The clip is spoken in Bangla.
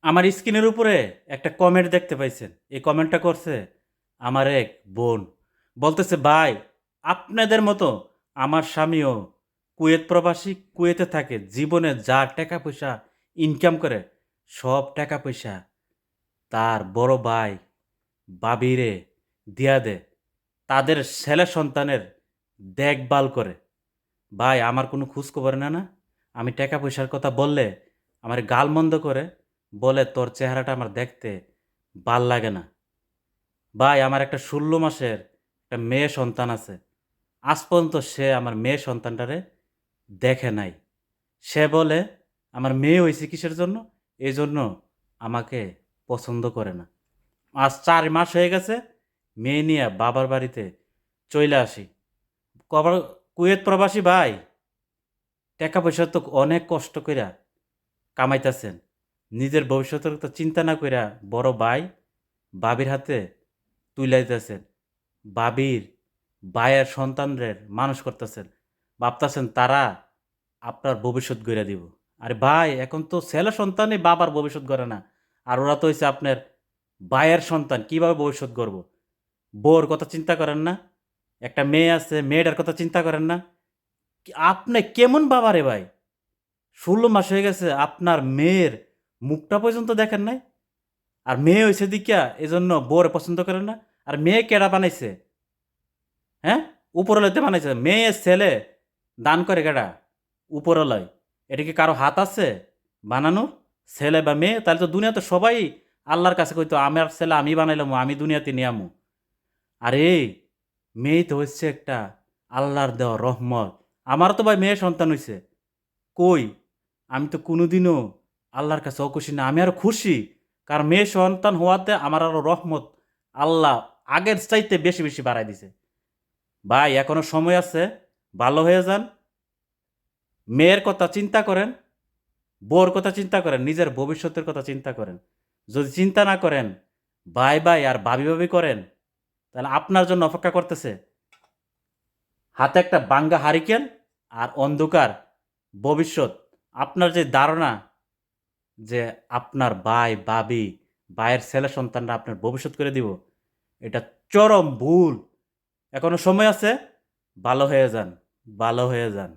আমার স্ক্রিনের উপরে একটা কমেন্ট দেখতে পাইছেন। এই কমেন্টটা করছে আমার এক বোন। বলতেছে, ভাই আপনাদের মতো আমার স্বামীও কুয়েত প্রবাসী, কুয়েতে থাকে। জীবনে যা টাকা পয়সা ইনকাম করে সব টাকা পয়সা তার বড় ভাই ভাবিরে দিয়া দেয়, তাদের ছেলে সন্তানের দেখভাল করে। ভাই আমার কোনো খোঁজ খবর না না, আমি টাকা পয়সার কথা বললে আমার গালমন্দ করে, বলে তোর চেহারাটা আমার দেখতে ভাল লাগে না। ভাই আমার একটা 16 মাসের একটা মেয়ে সন্তান আছে, আজ পর্যন্ত সে আমার মেয়ে সন্তানটারে দেখে নাই। সে বলে আমার মেয়ে হয়েছে কিসের জন্য, এই জন্য আমাকে পছন্দ করে না। আজ 4 মাস হয়ে গেছে মেয়ে নিয়ে বাবার বাড়িতে চলে আসি। কবার কুয়েত প্রবাসী ভাই, টাকা পয়সা তো অনেক কষ্ট কইরা কামাইতেছেন, নিজের ভবিষ্যতের তো চিন্তা না কইরা বড় ভাই বাবির হাতে তুইলা দিতেছেন। বাবির ভাইয়ের সন্তানদের মানুষ করতেছেন, ভাবতেছেন তারা আপনার ভবিষ্যৎ গড়ে দিব। আরে ভাই এখন তো ছেলে সন্তানই বাবার ভবিষ্যৎ গড়ে না, আর ওরা তো হয়েছে আপনার ভাইয়ের সন্তান, কিভাবে ভবিষ্যৎ গড়ব? বউর কথা চিন্তা করেন না? একটা মেয়ে আছে, মেয়েটার কথা চিন্তা করেন না? আপনি কেমন বাবা রে ভাই? 16 মাস হয়ে গেছে আপনার মেয়ের মুখটা পর্যন্ত দেখেন নাই? আর মেয়ে হইছে দেইখ্যা এজন্য বউরে পছন্দ করেন না? আর মেয়ে কেডা বানাইছে? হ্যাঁ? উপরওয়ালাতে বানাইছে। মেয়ে ছেলে দান করে কেডা? উপরওয়ালাই। এটা কি কারো হাত আছে বানানোর? ছেলে বা মেয়ে? তাহলে তো দুনিয়াতে সবাই আল্লাহর কাছে কইতো আমার ছেলে আমি বানাইলামু, আমি দুনিয়াতে নিয়ে আমু। আরে মেয়ে তো হচ্ছে একটা আল্লাহর দেওয়া রহমত। আমারও তো ভাই মেয়ে সন্তান হইছে। কই? আমি তো কোনোদিনও আল্লাহর কাছে অখুশি না। আমি আরো খুশি। কারণ মেয়ে সন্তান হওয়াতে আমার আরো রহমত আল্লাহ আগের চাইতে বেশি, বেশি বাড়ায় দিছে। ভাই এখনো সময় আছে, ভালো হয়ে যান। মেয়ের কথা চিন্তা করেন, বউর কথা চিন্তা করেন, নিজের ভবিষ্যতের কথা চিন্তা করেন। যদি চিন্তা না করেন, ভাই, ভাই আর ভাবি, ভাবি করেন, তাহলে আপনার জন্য অপেক্ষা করতেছে হাতে একটা ভাঙ্গা হারিকেন আর অন্ধকার ভবিষ্যৎ। আপনার যে ধারণা যে আপনার ভাই, ভাবি, ভাইয়ের ছেলে সন্তানরা আপনার ভবিষ্যৎ করে দিব, এটা চরম ভুল। এখনো সময় আছে, ভালো হয়ে যান, ভালো হয়ে যান।